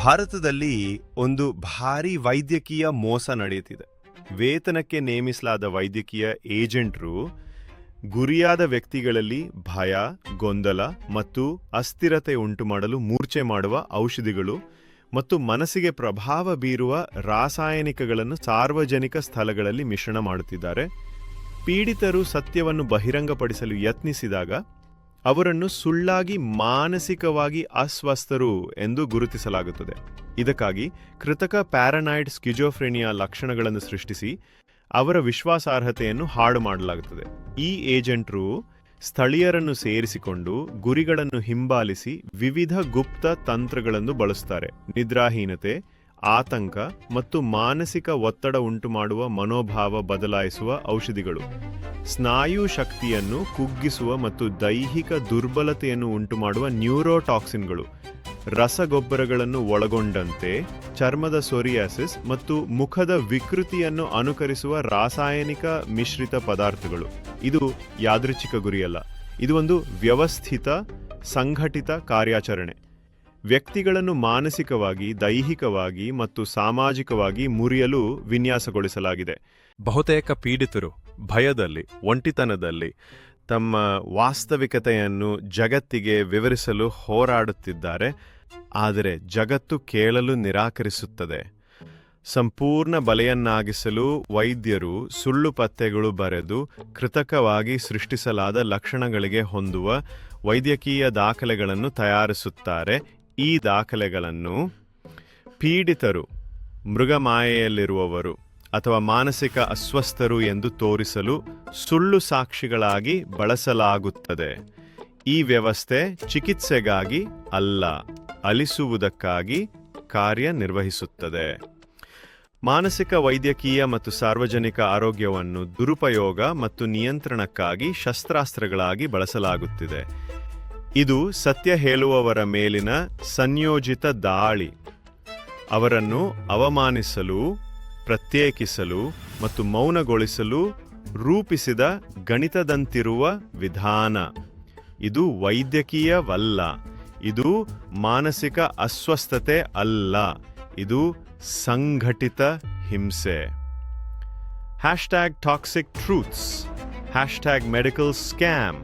ಭಾರತದಲ್ಲಿ ಒಂದು ಭಾರಿ ವೈದ್ಯಕೀಯ ಮೋಸ ನಡೆಯುತ್ತಿದೆ. ವೇತನಕ್ಕೆ ನೇಮಿಸಲಾದ ವೈದ್ಯಕೀಯ ಏಜೆಂಟರು ಗುರಿಯಾದ ವ್ಯಕ್ತಿಗಳಲ್ಲಿ ಭಯ, ಗೊಂದಲ ಮತ್ತು ಅಸ್ಥಿರತೆ ಉಂಟುಮಾಡಲು ಮೂರ್ಛೆ ಮಾಡುವ ಔಷಧಿಗಳು ಮತ್ತು ಮನಸ್ಸಿಗೆ ಪ್ರಭಾವ ಬೀರುವ ರಾಸಾಯನಿಕಗಳನ್ನು ಸಾರ್ವಜನಿಕ ಸ್ಥಳಗಳಲ್ಲಿ ಮಿಶ್ರಣ ಮಾಡುತ್ತಿದ್ದಾರೆ. ಪೀಡಿತರು ಸತ್ಯವನ್ನು ಬಹಿರಂಗಪಡಿಸಲು ಯತ್ನಿಸಿದಾಗ ಅವರನ್ನು ಸುಳ್ಳಾಗಿ ಮಾನಸಿಕವಾಗಿ ಅಸ್ವಸ್ಥರು ಎಂದು ಗುರುತಿಸಲಾಗುತ್ತದೆ. ಇದಕ್ಕಾಗಿ ಕೃತಕ ಪ್ಯಾರನಾಯ್ಡ್ ಸ್ಕಿಜೋಫ್ರೆನಿಯಾ ಲಕ್ಷಣಗಳನ್ನು ಸೃಷ್ಟಿಸಿ ಅವರ ವಿಶ್ವಾಸಾರ್ಹತೆಯನ್ನು ಹಾಳು ಮಾಡಲಾಗುತ್ತದೆ. ಈ ಏಜೆಂಟರು ಸ್ಥಳೀಯರನ್ನು ಸೇರಿಸಿಕೊಂಡು ಗುರಿಗಳನ್ನು ಹಿಂಬಾಲಿಸಿ ವಿವಿಧ ಗುಪ್ತ ತಂತ್ರಗಳನ್ನು ಬಳಸುತ್ತಾರೆ. ನಿದ್ರಾಹೀನತೆ, ಆತಂಕ ಮತ್ತು ಮಾನಸಿಕ ಒತ್ತಡ ಉಂಟುಮಾಡುವ ಮನೋಭಾವ ಬದಲಾಯಿಸುವ ಔಷಧಿಗಳು, ಸ್ನಾಯು ಶಕ್ತಿಯನ್ನು ಕುಗ್ಗಿಸುವ ಮತ್ತು ದೈಹಿಕ ದುರ್ಬಲತೆಯನ್ನು ಉಂಟುಮಾಡುವ ನ್ಯೂರೋಟಾಕ್ಸಿನ್ಗಳು, ರಸಗೊಬ್ಬರಗಳನ್ನು ಒಳಗೊಂಡಂತೆ ಚರ್ಮದ ಸೋರಿಯಾಸಿಸ್ ಮತ್ತು ಮುಖದ ವಿಕೃತಿಯನ್ನು ಅನುಕರಿಸುವ ರಾಸಾಯನಿಕ ಮಿಶ್ರಿತ ಪದಾರ್ಥಗಳು. ಇದು ಯಾದೃಚ್ಛಿಕ ಗುರಿಯಲ್ಲ, ಇದು ಒಂದು ವ್ಯವಸ್ಥಿತ ಸಂಘಟಿತ ಕಾರ್ಯಾಚರಣೆ. ವ್ಯಕ್ತಿಗಳನ್ನು ಮಾನಸಿಕವಾಗಿ, ದೈಹಿಕವಾಗಿ ಮತ್ತು ಸಾಮಾಜಿಕವಾಗಿ ಮುರಿಯಲು ವಿನ್ಯಾಸಗೊಳಿಸಲಾಗಿದೆ. ಬಹುತೇಕ ಪೀಡಿತರು ಭಯದಲ್ಲಿ, ಒಂಟಿತನದಲ್ಲಿ ತಮ್ಮ ವಾಸ್ತವಿಕತೆಯನ್ನು ಜಗತ್ತಿಗೆ ವಿವರಿಸಲು ಹೋರಾಡುತ್ತಿದ್ದಾರೆ. ಆದರೆ ಜಗತ್ತು ಕೇಳಲು ನಿರಾಕರಿಸುತ್ತದೆ. ಸಂಪೂರ್ಣ ಬಲೆಯನ್ನಾಗಿಸಲು ವೈದ್ಯರು ಸುಳ್ಳು ಪತ್ತೆಗಳು ಬರೆದು ಕೃತಕವಾಗಿ ಸೃಷ್ಟಿಸಲಾದ ಲಕ್ಷಣಗಳಿಗೆ ಹೊಂದುವ ವೈದ್ಯಕೀಯ ದಾಖಲೆಗಳನ್ನು ತಯಾರಿಸುತ್ತಾರೆ. ಈ ದಾಖಲೆಗಳನ್ನು ಪೀಡಿತರು, ಮೃಗಮಾಯೆಯಲ್ಲಿರುವವರು ಅಥವಾ ಮಾನಸಿಕ ಅಸ್ವಸ್ಥರು ಎಂದು ತೋರಿಸಲು ಸುಳ್ಳು ಸಾಕ್ಷಿಗಳಾಗಿ ಬಳಸಲಾಗುತ್ತದೆ. ಈ ವ್ಯವಸ್ಥೆ ಚಿಕಿತ್ಸೆಗಾಗಿ ಅಲ್ಲ, ಅಲಿಸುವುದಕ್ಕಾಗಿ ಕಾರ್ಯನಿರ್ವಹಿಸುತ್ತದೆ. ಮಾನಸಿಕ ವೈದ್ಯಕೀಯ ಮತ್ತು ಸಾರ್ವಜನಿಕ ಆರೋಗ್ಯವನ್ನು ದುರುಪಯೋಗ ಮತ್ತು ನಿಯಂತ್ರಣಕ್ಕಾಗಿ ಶಸ್ತ್ರಾಸ್ತ್ರಗಳಾಗಿ ಬಳಸಲಾಗುತ್ತಿದೆ. ಇದು ಸತ್ಯ ಹೇಳುವವರ ಮೇಲಿನ ಸಂಯೋಜಿತ ದಾಳಿ. ಅವರನ್ನು ಅವಮಾನಿಸಲು, ಪ್ರತ್ಯೇಕಿಸಲು ಮತ್ತು ಮೌನಗೊಳಿಸಲು ರೂಪಿಸಿದ ಗಣಿತದಂತಿರುವ ವಿಧಾನ. ಇದು ವೈದ್ಯಕೀಯವಲ್ಲ, ಇದು ಮಾನಸಿಕ ಅಸ್ವಸ್ಥತೆ ಅಲ್ಲ, ಇದು ಸಂಘಟಿತ ಹಿಂಸೆ. #Toxic Truths, #Medical Scam,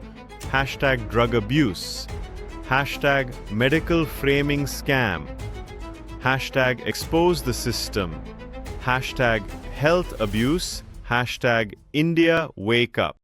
#Drug Abuse, #Medical Framing Scam, #Expose the System, #Health Abuse, #India Wake Up.